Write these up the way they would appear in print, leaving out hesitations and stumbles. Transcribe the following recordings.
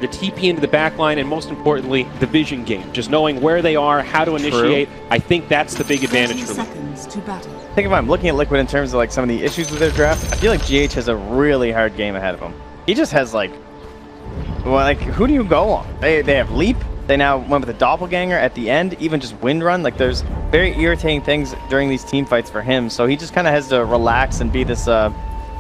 to TP into the back line, and most importantly, the vision game. Just knowing where they are, how to initiate. I think that's the big advantage for me. I think if I'm looking at Liquid in terms of like some of the issues with their draft, I feel like GH has a really hard game ahead of him. He just has like, well, like who do you go on? They have Leap. They now went with a doppelganger at the end, even just Wind Run. Like there's very irritating things during these team fights for him. So he just kind of has to relax and be this, I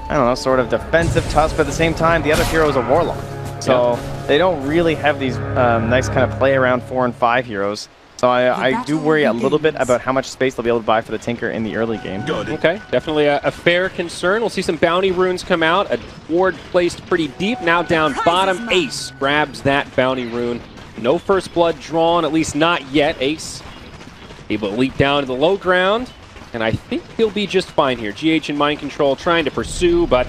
don't know, sort of defensive tusk. But at the same time, the other hero is a Warlock. So they don't really have these nice kind of play around 4 and 5 heroes. So I do worry a little bit about how much space they'll be able to buy for the Tinker in the early game. Okay, definitely a fair concern. We'll see some bounty runes come out. A ward placed pretty deep. Now down bottom, Ace grabs that bounty rune. No first blood drawn, at least not yet. Ace able to leap down to the low ground. And I think he'll be just fine here. GH and Mind Control trying to pursue, but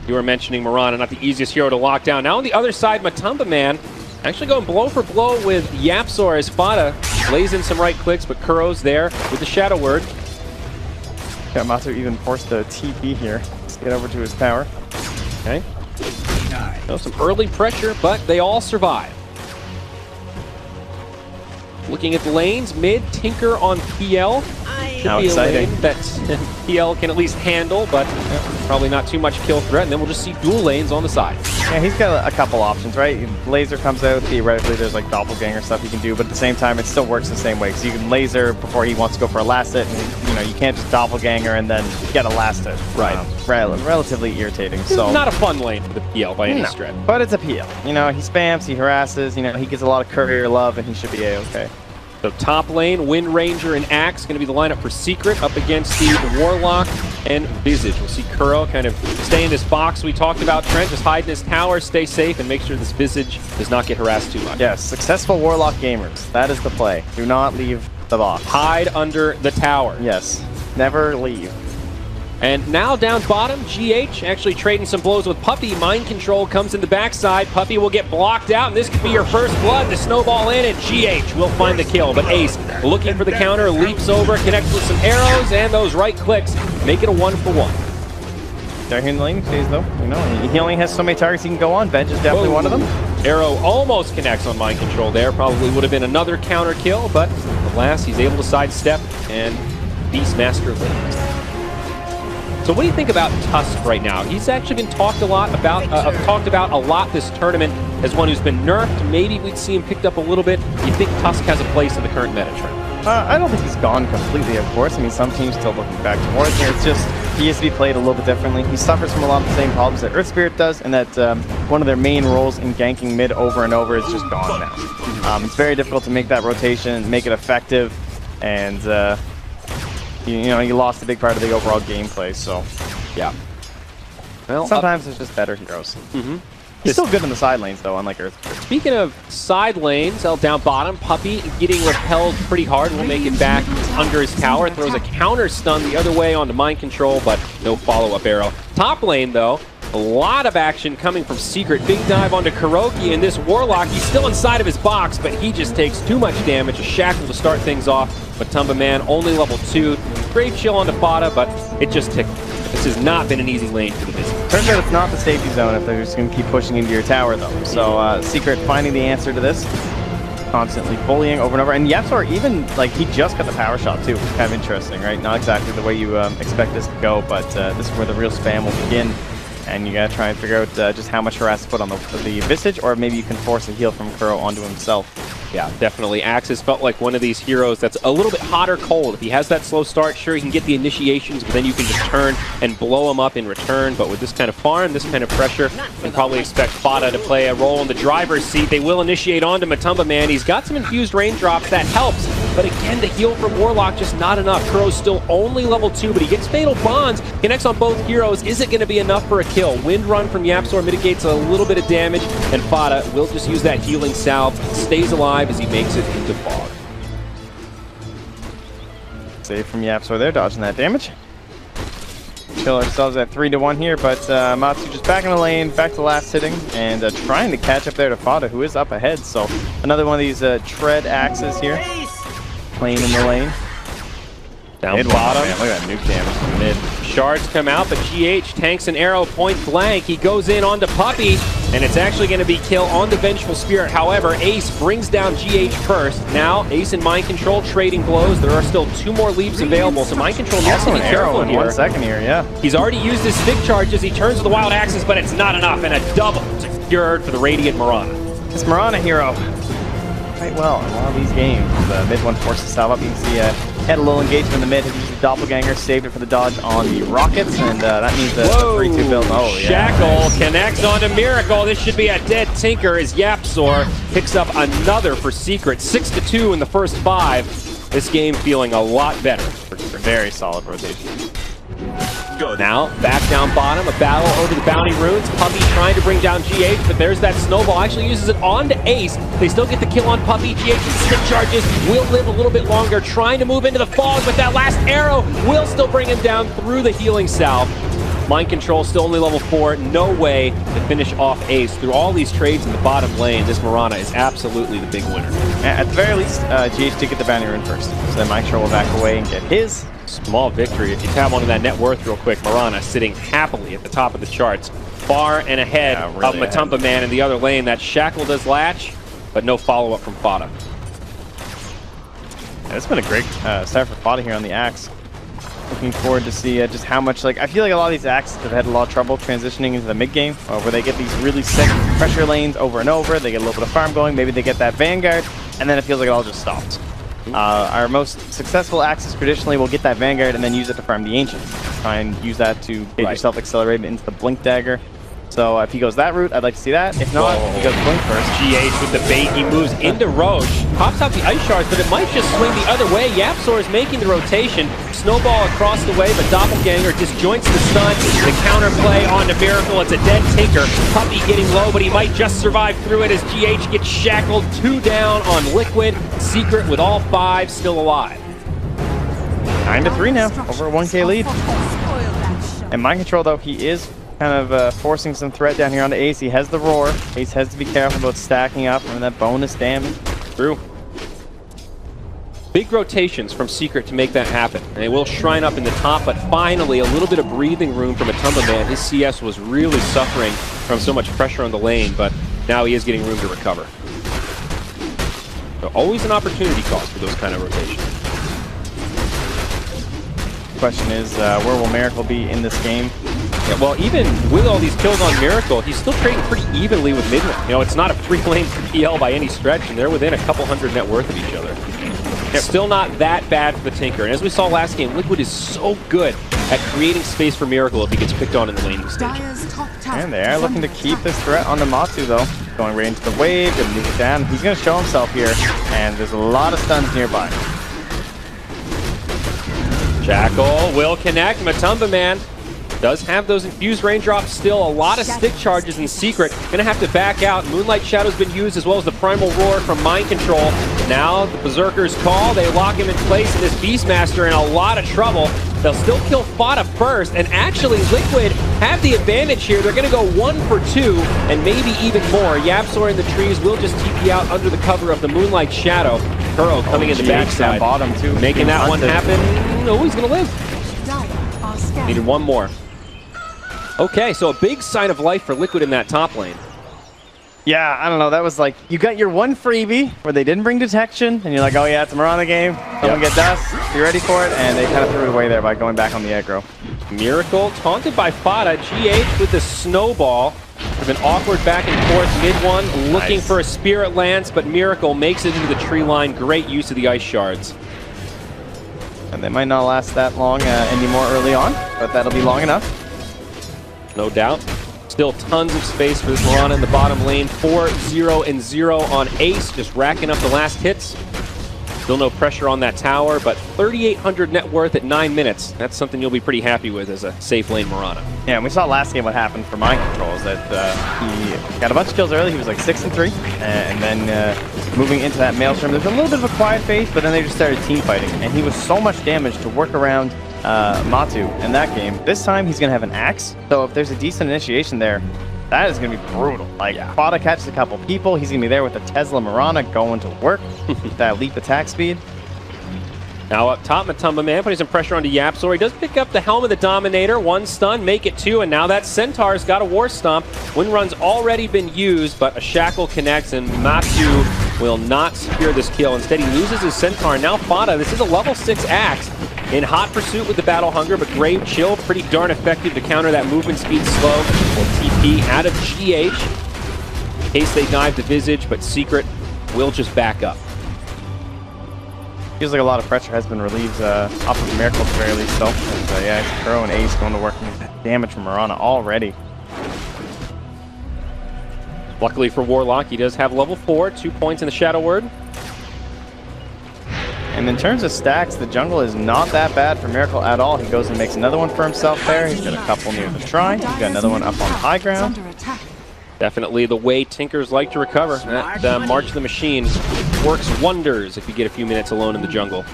you were mentioning Mirana, not the easiest hero to lock down. Now on the other side, Matumba Man actually going blow for blow with Yapzor as Fada lays in some right clicks, but Kuro's there with the Shadow Word. Got Matsu even forced the TP here. Let's get over to his tower. Okay. So some early pressure, but they all survive. Looking at the lanes, mid, Tinker on PL. Should be a lane that PL can at least handle, but probably not too much kill threat, and then we'll just see dual lanes on the side. Yeah, he's got a couple options, right? Laser comes out, theoretically there's like doppelganger stuff you can do, but at the same time it still works the same way, because you can laser before he wants to go for a last hit, and you know, you can't just doppelganger and then get a last hit. Right. Relatively irritating. So not a fun lane for the PL by any stretch. But it's a PL. You know, he spams, he harasses, you know, he gets a lot of courier love, and he should be A-okay. So top lane, Wind Ranger and Axe going to be the lineup for Secret up against the Warlock and Visage. We'll see Kuro kind of stay in this box we talked about. Trent just hide in his tower, stay safe, and make sure this Visage does not get harassed too much. Yes, successful Warlock gamers. That is the play. Do not leave the box. Hide under the tower. Yes, never leave. And now down bottom, GH actually trading some blows with Puppey. Mind Control comes in the backside. Puppey will get blocked out, and this could be your first blood to snowball in, and GH will find the kill. But Ace, looking for the counter, leaps over, connects with some arrows, and those right clicks make it a 1-for-1. They're here in the lane phase, though. You know, he only has so many targets he can go on. Bench is definitely one of them. Arrow almost connects on Mind Control there. Probably would have been another counter kill, but alas, he's able to sidestep and Beastmaster wins. So what do you think about Tusk right now? He's actually been talked about a lot this tournament as one who's been nerfed. Maybe we'd see him picked up a little bit. Do you think Tusk has a place in the current meta trend? I don't think he's gone completely, of course. I mean, some teams still looking back towards him. It's just he used to be played a little bit differently. He suffers from a lot of the same problems that Earth Spirit does, and that one of their main roles in ganking mid over and over is just gone now. It's very difficult to make that rotation, make it effective, and you know, he lost a big part of the overall gameplay, so yeah. Well, sometimes there's just better heroes. He's still good in the side lanes, though, unlike Earth. Speaking of side lanes, down bottom, Puppey getting repelled pretty hard. Will make it back under his tower. Throws a counter stun the other way onto Mind Control, but no follow-up arrow. Top lane, though, a lot of action coming from Secret. Big dive onto Kuroki, and this Warlock, he's still inside of his box, but he just takes too much damage. A shackle to start things off. Matumba Man only level 2. Great chill onto Fada, but it just ticked. This has not been an easy lane for the business. Turns out it's not the safety zone if they're just going to keep pushing into your tower, though. So Secret finding the answer to this, constantly bullying over and over. And Yapzor even, like, he just got the power shot, too, which is kind of interesting, right? Not exactly the way you expect this to go, but this is where the real spam will begin. And you gotta try and figure out just how much harass to put on the Visage, or maybe you can force a heal from Kuro onto himself. Yeah, definitely. Axe has felt like one of these heroes that's a little bit hot or cold. If he has that slow start, sure, he can get the initiations, but then you can just turn and blow him up in return. But with this kind of farm, this kind of pressure, you can probably expect Fada to play a role in the driver's seat. They will initiate onto Matumba Man. He's got some infused raindrops. That helps. But again, the heal from Warlock just not enough. Kuro's still only level 2, but he gets Fatal Bonds. Connects on both heroes. Is it going to be enough for a kill? Wind Run from Yapzor mitigates a little bit of damage, and Fada will just use that healing salve. Stays alive as he makes it into fog. Save from Yapzor there, dodging that damage. Kill ourselves at 3-1 here, but Matsu just back in the lane, back to last hitting, and trying to catch up there to Fada, who is up ahead. So another one of these tread axes here. Playing in the lane. Down bottom. Man, look at that nuke damage from mid. Shards come out, but GH tanks an arrow point blank. He goes in onto Puppey. And it's actually going to be kill on the Vengeful Spirit. However, Ace brings down GH first. Now, Ace and Mind Control trading blows. There are still 2 more leaves available, so Mind Control needs to be careful in here. 1 second here, yeah. He's already used his stick charges. He turns to the Wild Axes, but it's not enough. And a double secured for the Radiant Mirana. This Mirana hero, quite well in a lot of these games. The mid one forced to stop up. You can see had a little engagement in the mid. He used the Doppelganger, saved it for the dodge on the Rockets, and that means the 3-2 build. Oh, yeah. Shackle connects onto Miracle. This should be a dead Tinker as Yapzor picks up another for Secret. 6-2 in the first 5. This game feeling a lot better. Very solid rotation. Good. Now, back down bottom, a battle over the Bounty Runes. Puppy trying to bring down GH, but there's that snowball. Actually uses it onto Ace. They still get the kill on Puppy. GH stick charges, will live a little bit longer, trying to move into the fog, but that last arrow will still bring him down through the healing salve. Mind Control still only level 4. No way to finish off Ace. Through all these trades in the bottom lane, this Mirana is absolutely the big winner. At the very least, GH did get the Bounty Rune first. So then Mind Control will back away and get his. Small victory. If you tap onto that net worth real quick, Mirana sitting happily at the top of the charts. Far and ahead of Matumba Man in the other lane. That Shackle does latch, but no follow-up from Fada. Yeah, it's been a great start for Fada here on the Axe. Looking forward to see just how much, I feel like a lot of these Axes have had a lot of trouble transitioning into the mid-game, where they get these really sick pressure lanes over and over, they get a little bit of farm going, maybe they get that Vanguard, and then it feels like it all just stops. Our most successful Axes traditionally will get that Vanguard and then use it to farm the Ancient. Try and use that to get yourself accelerated into the Blink Dagger. So if he goes that route, I'd like to see that. If not, he goes Blink first. GH with the bait, he moves into Roche. Pops out the Ice Shards, but it might just swing the other way. Yapzor is making the rotation. Snowball across the way, but Doppelganger disjoints the stun. The counterplay onto Miracle. It's a dead Tinker. Puppy getting low, but he might just survive through it as GH gets shackled. 2 down on Liquid. Secret with all 5 still alive. 9-3 now, over a 1K lead. And Mind Control, though, he is kind of forcing some threat down here onto Ace. He has the Roar. Ace has to be careful about stacking up and that bonus damage. True. Big rotations from Secret to make that happen. And they will shrine up in the top, but finally a little bit of breathing room from Matumba Man. His CS was really suffering from so much pressure on the lane, but now he is getting room to recover. So always an opportunity cost for those kind of rotations. Question is, where will Miracle be in this game? Yeah, well, even with all these kills on Miracle, he's still trading pretty evenly with Midland. You know, it's not a free lane for PL by any stretch, and they're within a couple hundred net worth of each other. It's still not that bad for the Tinker. And as we saw last game, Liquid is so good at creating space for Miracle if he gets picked on in the laning stage. And they are looking to keep this threat on the Matsu, though. Going right into the wave, gonna nuke it down. He's gonna show himself here, and there's a lot of stuns nearby. Shackle will connect. Matumba Man does have those infused raindrops still. A lot of stick charges in Secret. Gonna have to back out. Moonlight Shadow's been used as well as the Primal Roar from Mind Control. Now the Berserker's call. They lock him in place, and this Beastmaster in a lot of trouble. They'll still kill Fada first, and actually Liquid have the advantage here. They're gonna go 1 for 2, and maybe even more. Yapzor in the trees will just TP out under the cover of the Moonlight Shadow. Kuro coming in the backside, bottom too, making that one happen. Oh, he's gonna live. Needed one more. Okay, so a big sign of life for Liquid in that top lane. Yeah, I don't know. That was like, you got your one freebie where they didn't bring detection, and you're like, oh yeah, it's a Mirana game. Someone get dust. Be ready for it, and they kind of threw it away there by going back on the aggro. Miracle taunted by Fada. GH with the snowball. With an awkward back and forth mid one, looking for a Spirit Lance, but Miracle makes it into the tree line. Great use of the Ice Shards. And they might not last that long anymore early on, but that'll be long enough. No doubt. Still tons of space for this Mirana in the bottom lane. 4-0-0 on Ace, just racking up the last hits. Still no pressure on that tower, but 3,800 net worth at 9 minutes. That's something you'll be pretty happy with as a safe lane Mirana. Yeah, and we saw last game what happened for Mind Control is that he got a bunch of kills early. He was like 6-3, and then moving into that Maelstrom, there's a little bit of a quiet phase, but then they just started team fighting, and he was so much damage to work around Matu in that game. This time he's going to have an Axe, so if there's a decent initiation there, that is going to be brutal. Like, Fada catches a couple people, he's going to be there with the Tesla Mirana going to work with that leap attack speed. Now up top, Matumba Man putting some pressure onto Yapzor. He does pick up the Helm of the Dominator. 1 stun, make it 2, and now that Centaur's got a War Stomp. Wind Run's already been used, but a Shackle connects, and Matsu will not secure this kill. Instead, he loses his Centaur. Now Fada, this is a level 6 Axe. In hot pursuit with the Battle Hunger, but Grave Chill, pretty darn effective to counter that movement speed slow. Will TP out of GH. In case they dive the Visage, but Secret will just back up. Feels like a lot of pressure has been relieved off of Miracle at the very least, though. And, yeah, it's Kuro and Ace going to work with damage from Mirana already. Luckily for Warlock, he does have level 4, 2 points in the Shadow Word. And in terms of stacks, the jungle is not that bad for Miracle at all. He goes and makes another one for himself there. He's got a couple near the shrine. He's got another one up on high ground. Definitely the way Tinkers like to recover. That March of the Machine works wonders if you get a few minutes alone in the jungle.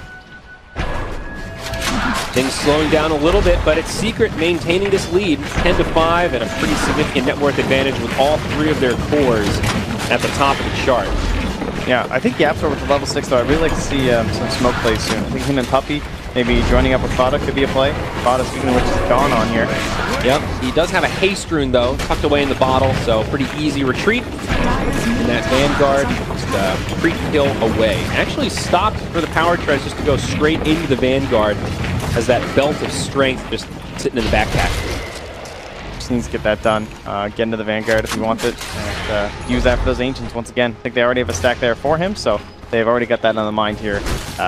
Things slowing down a little bit, but it's Secret maintaining this lead, 10-5, and a pretty significant net worth advantage with all 3 of their cores at the top of the chart. Yeah, I think Yapzor with the level 6, though, I'd really like to see some smoke plays soon. I think him and Puppy maybe joining up with Fada could be a play. Fada, speaking of which, is gone on here. Yep, he does have a haste rune, though, tucked away in the bottle, so pretty easy retreat. And that Vanguard just pre-kill away. Actually stopped for the power tries just to go straight into the Vanguard as that belt of strength just sitting in the backpack. Just needs to get that done. Get into the Vanguard if he wants it. And use that for those Ancients once again. I think they already have a stack there for him, so they've already got that on the mind here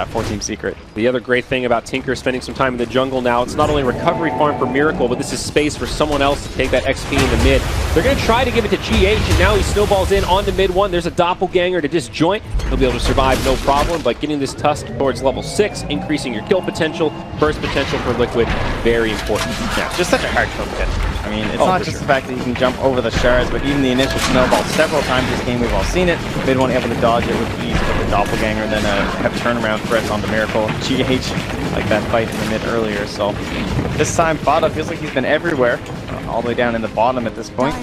for Team Secret. The other great thing about Tinker spending some time in the jungle now, it's not only a recovery farm for Miracle, but this is space for someone else to take that XP in the mid. They're going to try to give it to GH, and now he snowballs in on the mid 1. There's a Doppelganger to disjoint. He'll be able to survive no problem, but getting this Tusk towards level 6, increasing your kill potential, burst potential for Liquid, very important. Yeah, it's just such a hard kill to get. I mean, it's not just the fact that you can jump over the shards, but even the initial snowball. Several times this game we've all seen it. Mid 1 able to dodge it with ease with the Doppelganger, and then have turnaround threats onto Miracle. GH, like that fight in the mid earlier. So this time, Fada feels like he's been everywhere, all the way down in the bottom at this point.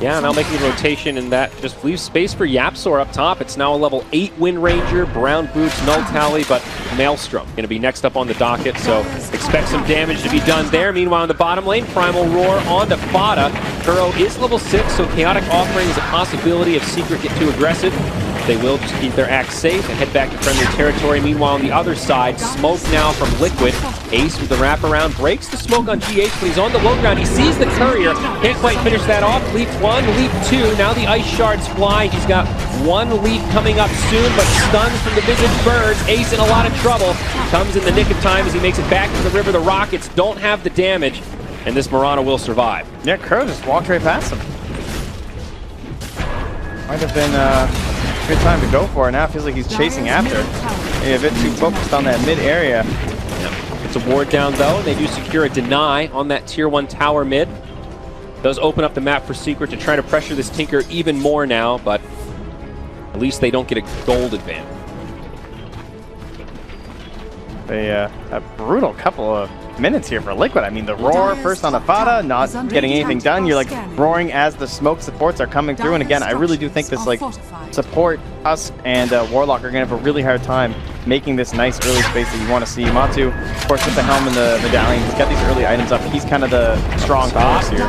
Yeah, now making the rotation, and that just leaves space for Yapzor up top. It's now a level 8 Wind Ranger, Brown Boots, Null Tally, but Maelstrom going to be next up on the docket, so expect some damage to be done there. Meanwhile, in the bottom lane, Primal Roar onto Fada. Kuro is level 6, so Chaotic Offering is a possibility if Secret get too aggressive. They will just keep their axe safe and head back to friendly territory. Meanwhile, on the other side, smoke now from Liquid. Ace with the wraparound, breaks the smoke on GH, but he's on the low ground. He sees the courier, can't quite finish that off. Leap 1, leap 2, now the ice shards fly. He's got 1 leap coming up soon, but stuns from the Visage Birds. Ace in a lot of trouble. Comes in the nick of time as he makes it back to the river. The Rockets don't have the damage, and this Mirana will survive. Yeah, Kuro just walked right past him. Might have been good time to go for it. Now it feels like he's chasing after. Maybe a bit too focused on that mid area. Yep. It's a ward down though, and they do secure a deny on that tier 1 tower mid. Does open up the map for Secret to try to pressure this Tinker even more now, but at least they don't get a gold advantage. A brutal couple of minutes here for Liquid. I mean, the roar first on the Fada, not getting anything done. You're like roaring as the smoke supports are coming through. And again, I really do think this like support, us and Warlock are gonna have a really hard time making this nice early space that you want to see. Matsu, of course, with the helm and the medallion, he's got these early items up. He's kind of the strong force here.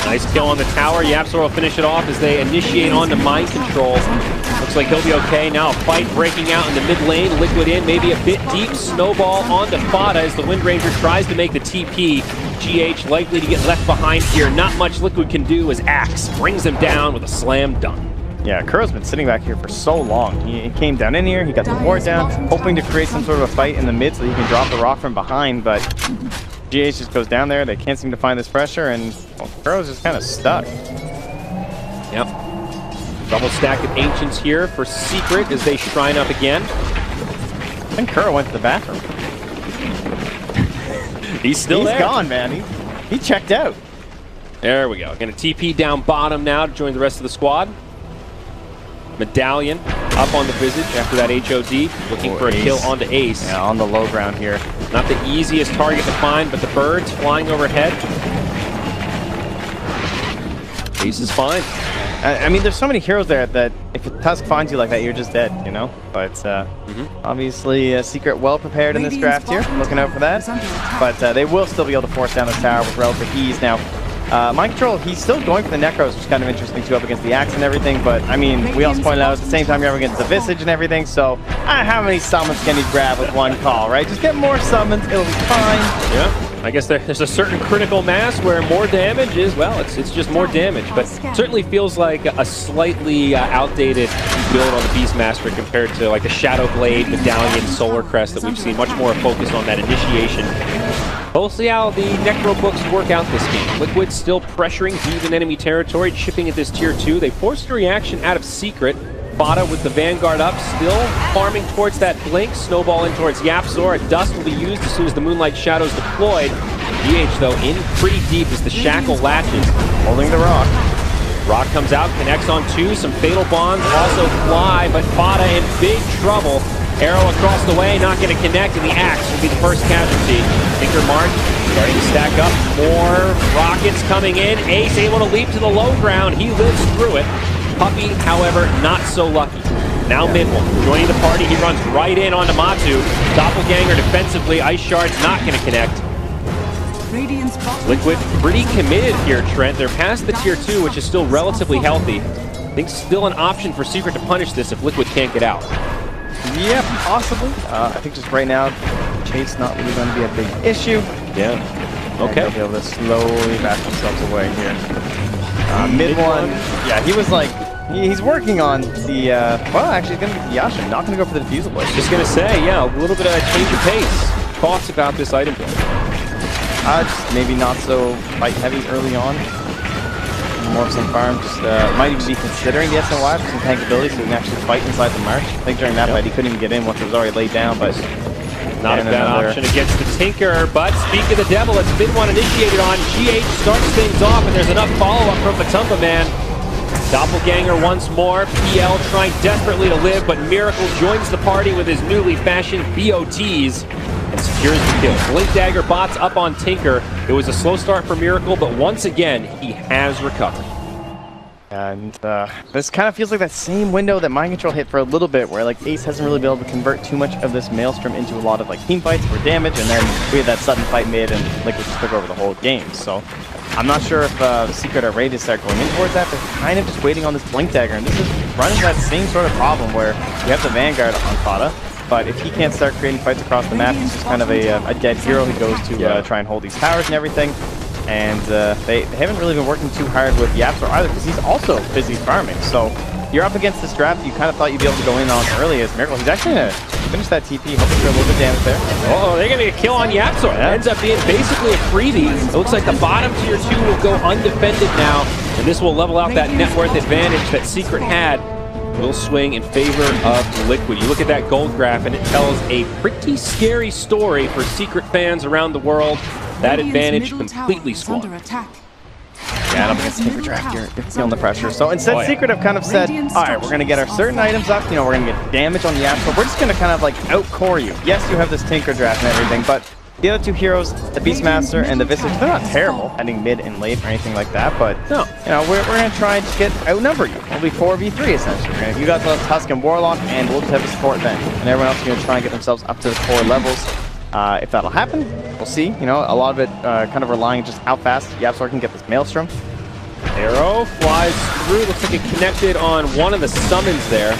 Nice kill on the tower. Yapzor will finish it off as they initiate onto mind control. Looks like he'll be okay. Now a fight breaking out in the mid lane. Liquid in, maybe a bit deep. Snowball onto Fada as the Wind Ranger tries to make the TP. GH likely to get left behind here. Not much Liquid can do as Axe brings him down with a slam dunk. Yeah, Kuro's been sitting back here for so long. He came down in here, he got the ward down, hoping to create some sort of a fight in the mid so that he can drop the rock from behind, but GH just goes down there. They can't seem to find this pressure, and well, Kuro's just kind of stuck. Yep. Double stack of Ancients here for Secret as they shrine up again. I think Kuro went to the bathroom. He's still there. He's gone, man. He checked out. There we go. Gonna TP down bottom now to join the rest of the squad. Medallion up on the Visage after that HOD, looking for a kill onto Ace. Yeah, on the low ground here. Not the easiest target to find, but the birds flying overhead. Ace is fine. I mean, there's so many heroes there that if a Tusk finds you like that, you're just dead, you know? But obviously, Secret well prepared in this draft here, looking out for that. But they will still be able to force down this tower with relative ease. Now, Mind Control, he's still going for the Necros, which is kind of interesting too, up against the Axe and everything. But I mean, we also pointed out at the same time you're up against the Visage and everything. So how many summons can you grab with one call, right? Just get more summons, it'll be fine. Yeah. I guess there's a certain critical mass where more damage is, well, it's just more damage, but certainly feels like a slightly outdated build on the Beastmaster compared to like the Shadow Blade, Medallion, Solar Crest that we've seen much more focused on that initiation. We'll see how the Necro books work out this game. Liquid still pressuring deep in enemy territory, chipping at this tier 2. They forced a reaction out of Secret. Bada with the Vanguard up, still farming towards that Blink. Snowball in towards Yapzor. A Dust will be used as soon as the Moonlight Shadow's deployed. GH, though, in pretty deep as the Shackle latches. Holding the Rock. Rock comes out, connects on 2. Some Fatal Bonds also fly, but Bada in big trouble. Arrow across the way, not going to connect, and the Axe will be the first casualty. Tinker March starting to stack up. More rockets coming in. Ace able to leap to the low ground. He lives through it. Puppy, however, not so lucky. Now Midwell joining the party. He runs right in onto Matu. Doppelganger defensively. Ice Shard's not going to connect. Liquid pretty committed here, Trent. They're past the tier 2, which is still relatively healthy. I think still an option for Secret to punish this if Liquid can't get out. Yeah, possibly. I think just right now, Chase not really going to be a big issue. Yeah. Okay. They'll be able to slowly back themselves away here. Mid one, yeah, he was like, he's working on the, well, actually, he's going to get the Yasha, not going to go for the Diffusal Blade. Just going to say, yeah, a little bit of a change of pace. Thoughts about this item build? Just maybe not so fight heavy early on. More of some farm, just might even be considering the SNY for some tank ability so he can actually fight inside the March. I think during that fight he couldn't even get in once it was already laid down, but not a bad option against the Tinker, but speak of the devil, it's been one initiated on. GH starts things off, and there's enough follow-up from Matumba Man. Doppelganger once more, PL trying desperately to live, but Miracle joins the party with his newly fashioned BOTs and secures the kill. Blink Dagger bots up on Tinker. It was a slow start for Miracle, but once again, he has recovered. And this kind of feels like that same window that Mind Control hit for a little bit, where like Ace hasn't really been able to convert too much of this Maelstrom into a lot of like team fights for damage, and then we had that sudden fight mid, and Liquid just took over the whole game. So I'm not sure if the Secret are ready to start going in towards that. They're kind of just waiting on this Blink Dagger, and this is running that same sort of problem where you have the Vanguard on Fada, but if he can't start creating fights across the map, he's just kind of a dead hero who goes to try and hold these towers and everything. And they haven't really been working too hard with Yapzor either, because he's also busy farming. So you're up against this draft you kind of thought you'd be able to go in on early as Miracle. He's actually going to finish that TP, hoping for a little bit of damage there. Oh, they're going to get a kill on Yapzor. Yeah. Ends up being basically a freebie. It looks like the bottom tier 2 will go undefended now, and this will level out that net worth advantage that Secret had. Will swing in favor of Liquid. You look at that gold graph, and it tells a pretty scary story for Secret fans around the world. That advantage completely squandered. Yeah, up against Tinker draft, you're feeling the pressure. So instead, Secret have kind of said, all right, we're going to get our certain items up. You know, we're going to get damage on the app, but we're just going to kind of like outcore you. Yes, you have this Tinker draft and everything, but the other two heroes, the Beastmaster and the Visage, they're not terrible heading mid and late or anything like that, but no, you know, we're going to try and just outnumber you. We'll be 4v3 essentially. And if you guys will have Tusk and Warlock, and we'll just have a support then. And everyone else is going to try and get themselves up to the core levels. If that'll happen, we'll see. You know, a lot of it kind of relying just how fast Yapzor can get this Maelstrom. Arrow flies through. Looks like it connected on one of the summons there.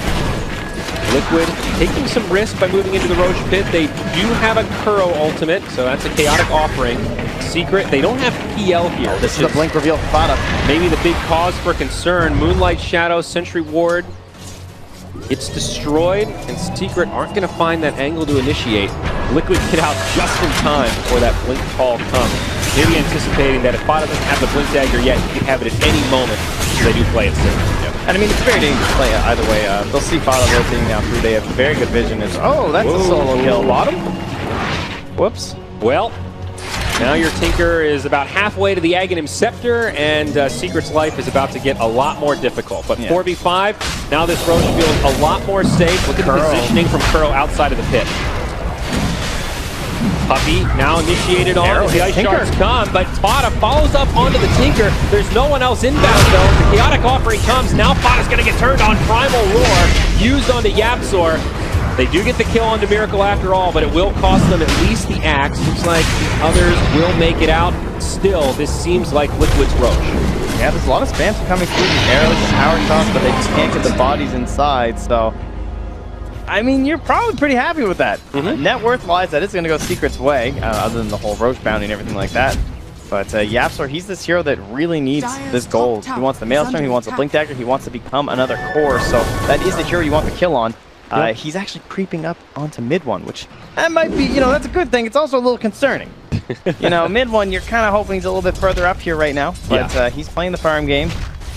Liquid taking some risk by moving into the Roche Pit. They do have a Kuro ultimate, so that's a chaotic offering. Secret, they don't have PL here. This is a blink reveal for Fada. Maybe the big cause for concern. Moonlight Shadow, Sentry Ward. It's destroyed, and Secret aren't going to find that angle to initiate. Liquid get out just in time before that blink call comes. Maybe anticipating that if Fada doesn't have the blink dagger yet, he can have it at any moment, so they do play it safe. Yeah. And I mean, it's a very dangerous play either way. They'll see Fada rotating now through. They have very good vision. It's, oh, that's a solo kill. Bottom? Whoops. Well, now your Tinker is about halfway to the Aghanim Scepter, and Secret's life is about to get a lot more difficult. But 4v5, now this Roche feels a lot more safe. Look at the positioning from Kuro outside of the pit. Puppy now initiated on Arrow as the hits ice Tinker. shards come, but Fada follows up onto the Tinker. There's no one else inbound though. The chaotic offering comes. Now Fada's gonna get turned on. Primal Roar used onto Yapzor. They do get the kill onto Miracle after all, but it will cost them at least the axe. Looks like others will make it out. Still, this seems like Liquid's Roche. Yeah, there's a lot of spams coming through these arrows and power shots, but they just can't get the bodies inside, so... I mean, you're probably pretty happy with that. Net worth-wise, that is going to go Secret's way, other than the whole Roche bounty and everything like that. But Yapzor, he's this hero that really needs this gold. He wants the Maelstrom, he wants the Blink Dagger, he wants to become another core, so that is the hero you want the kill on. He's actually creeping up onto mid one, which that might be, you know, that's a good thing. It's also a little concerning. You know, mid one, you're kind of hoping he's a little bit further up here right now, but he's playing the farm game.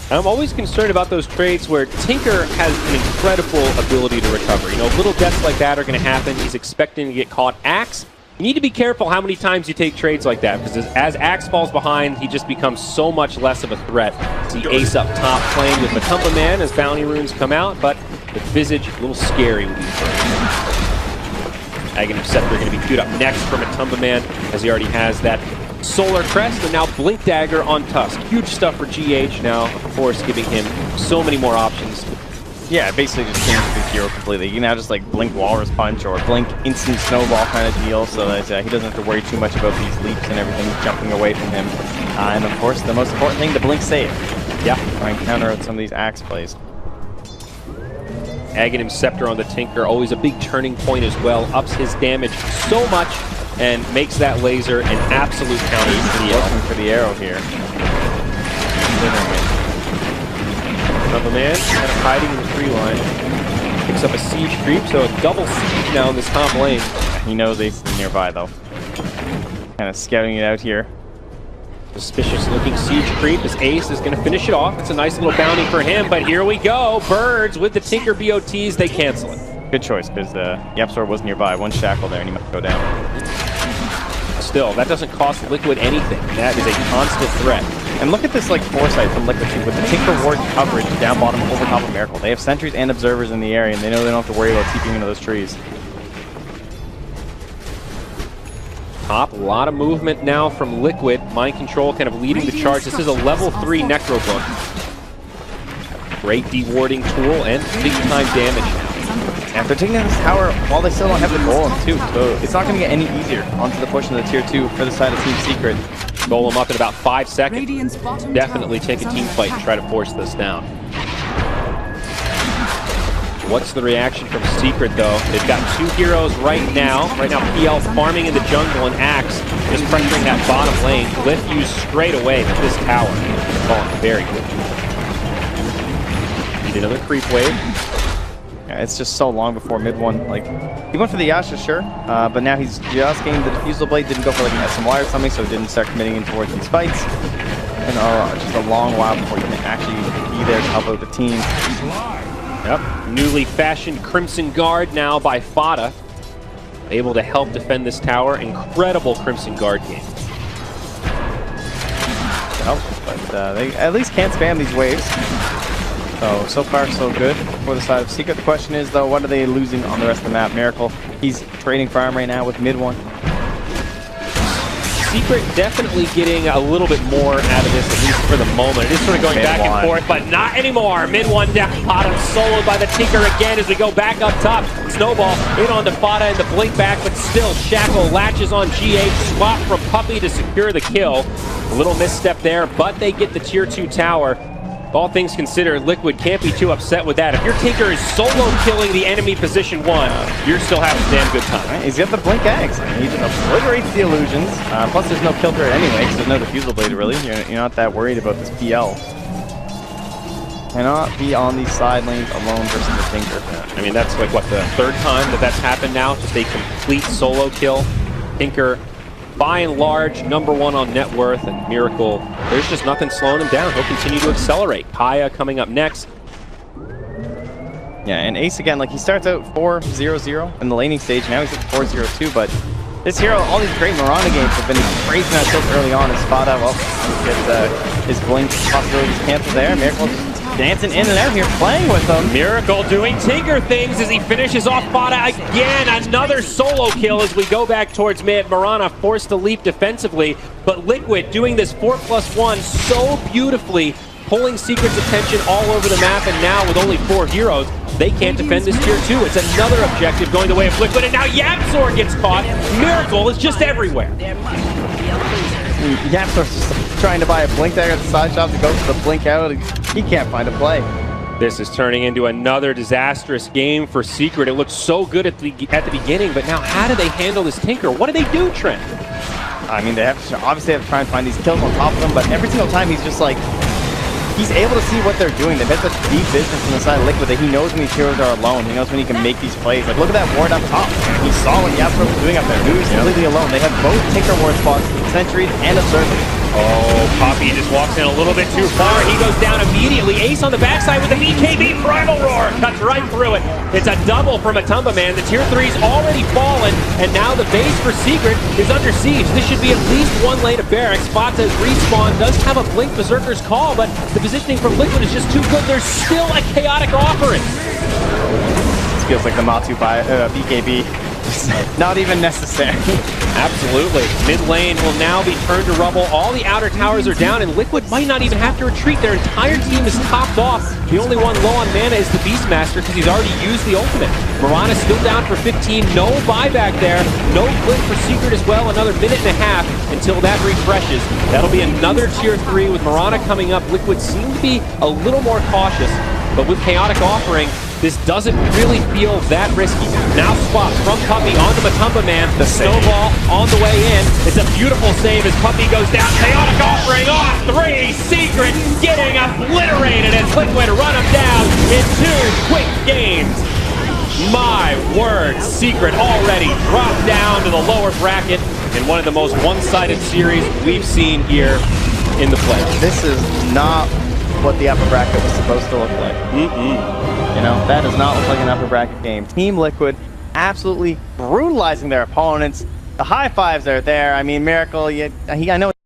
I'm always concerned about those trades where Tinker has an incredible ability to recover. You know, little deaths like that are going to happen. He's expecting to get caught. Axe, you need to be careful how many times you take trades like that, because as Axe falls behind, he just becomes so much less of a threat. See Ace up top playing with Matumba Man as bounty runes come out, but the Visage a little scary with these birds. Aghanim Scepter going to be queued up next for Matumba Man, as he already has that Solar Crest, and now Blink Dagger on Tusk. Huge stuff for GH now, of course, giving him so many more options. Yeah, basically just changes the hero completely. You can now just like blink Walrus Punch or blink Instant Snowball kind of deal, so that he doesn't have to worry too much about these leaps and everything jumping away from him. And of course, the most important thing, the blink save. Yeah, try and counter out some of these axe plays. Aghanim Scepter on the Tinker, always a big turning point as well. Ups his damage so much and makes that laser an absolute counter. He's looking for the arrow here. Another man kind of hiding in the tree line. Picks up a siege creep, so a double siege now in this top lane. He knows Ace is nearby though. Kind of scouting it out here. Suspicious looking siege creep as Ace is going to finish it off. It's a nice little bounty for him, but here we go. Birds with the Tinker BOTs, they cancel it. Good choice, because Yapzor was nearby. One shackle there and he might go down. Still, that doesn't cost Liquid anything. That is a constant threat. And look at this like foresight from Liquid too, with the Tinker Ward coverage down bottom over top of Miracle. They have sentries and observers in the area, and they know they don't have to worry about TPing into those trees. Top, a lot of movement now from Liquid. Mind Control kind of leading the charge. This is a level 3 Necro book. Great dewarding tool and big time damage now. And they're taking this tower while they still don't have the golem too, so it's not going to get any easier onto the push into the tier 2 for the side of Team Secret. Golem up in about 5 seconds. Definitely take a team fight and try to force this down. What's the reaction from Secret though? They've got 2 heroes right now. Right now PL farming in the jungle and Axe just pressuring that bottom lane. Glyph used straight away with this tower. Falling very good. Need another creep wave. Yeah, it's just so long before mid one. Like, he went for the Yasha, sure, but now he's just getting the Diffusal Blade. Didn't go for like an SMY or something, so didn't start committing in towards these fights. And just a long while before he can actually be there to help out the team. Yep, newly fashioned Crimson Guard now by Fada. Able to help defend this tower. Incredible Crimson Guard game. But they at least can't spam these waves. So far so good for the side of Secret. The question is though, what are they losing on the rest of the map? Miracle, he's trading farm right now with mid one. Secret definitely getting a little bit more out of this, at least for the moment. It is sort of going back and forth, but not anymore. Mid one down bottom, soloed by the Tinker again as we go back up top. Snowball in onto Fada and the blink back, but still Shackle latches on GH. Swap from Puppy to secure the kill. A little misstep there, but they get the tier 2 tower. All things considered, Liquid can't be too upset with that. If your Tinker is solo killing the enemy position 1, you're still having a damn good time. Right, he's got the blink eggs. He obliterates the illusions. Plus, there's no kill threat anyway, because there's no Diffusal Blade, really. You're not that worried about this PL. Cannot be on these side lanes alone versus the Tinker. I mean, that's like, what, the 3rd time that that's happened now? Just a complete solo kill. Tinker, by and large, #1 on net worth, and Miracle, there's just nothing slowing him down. He'll continue to accelerate. Kaya coming up next. Yeah, and Ace again, like he starts out 4-0-0 in the laning stage. Now he's at 4-0-2, but this hero, all these great Mirana games have been raising that tilt early on. As Fada, well, gets his blink possibilities canceled there. Miracle just dancing in and out here, playing with them. Miracle doing Tinker things as he finishes off Fada again. Another solo kill as we go back towards mid. Marana forced to leap defensively, but Liquid doing this 4+1 so beautifully, pulling Secret's attention all over the map, and now with only 4 heroes, they can't defend this tier 2. It's another objective going the way of Liquid, and now Yapzor gets caught. Miracle is just everywhere. Yapzor's just trying to buy a blink there at the side shop to go for the blink out. He can't find a play. This is turning into another disastrous game for Secret. It looked so good at the beginning, but now how do they handle this Tinker? What do they do, Trent? I mean, they have to obviously have to try and find these kills on top of them, but every single time he's just like, he's able to see what they're doing. They've had such deep vision from the side of Liquid that he knows when these heroes are alone. He knows when he can make these plays. Like, look at that ward up top. He saw what Yapzor was doing up there. He was completely alone. They have both Tinker ward spots, sentries, and a servant. Oh, Poppy just walks in a little bit too far. He goes down immediately. Ace on the backside with the BKB Primal Roar. Cuts right through it. It's a double from Matumba Man. The tier 3's already fallen, and now the base for Secret is under siege. This should be at least one lane of barracks. Spata's respawn does have a Blink Berserker's call, but the positioning from Liquid is just too good. There's still a chaotic offering. This feels like the Matu BKB. Not even necessary. Absolutely. Mid lane will now be turned to rubble. All the outer towers are down, and Liquid might not even have to retreat. Their entire team is topped off. The only one low on mana is the Beastmaster because he's already used the ultimate. Marana's still down for 15. No buyback there. No blink for Secret as well. Another minute and a half until that refreshes. That'll be another tier 3 with Marana coming up. Liquid seem to be a little more cautious, but with chaotic offering, this doesn't really feel that risky. Now Spot from Puppy onto Matumba Man. The snowball on the way in. It's a beautiful save as Puppy goes down. Chaotic offering on 3. Secret getting obliterated as Liquid run him down in 2 quick games. My word, Secret already dropped down to the lower bracket in one of the most one-sided series we've seen here in the play. This is not what the upper bracket was supposed to look like. You know, that does not look like an upper bracket game. Team Liquid absolutely brutalizing their opponents. The high fives are there. I mean, Miracle, I know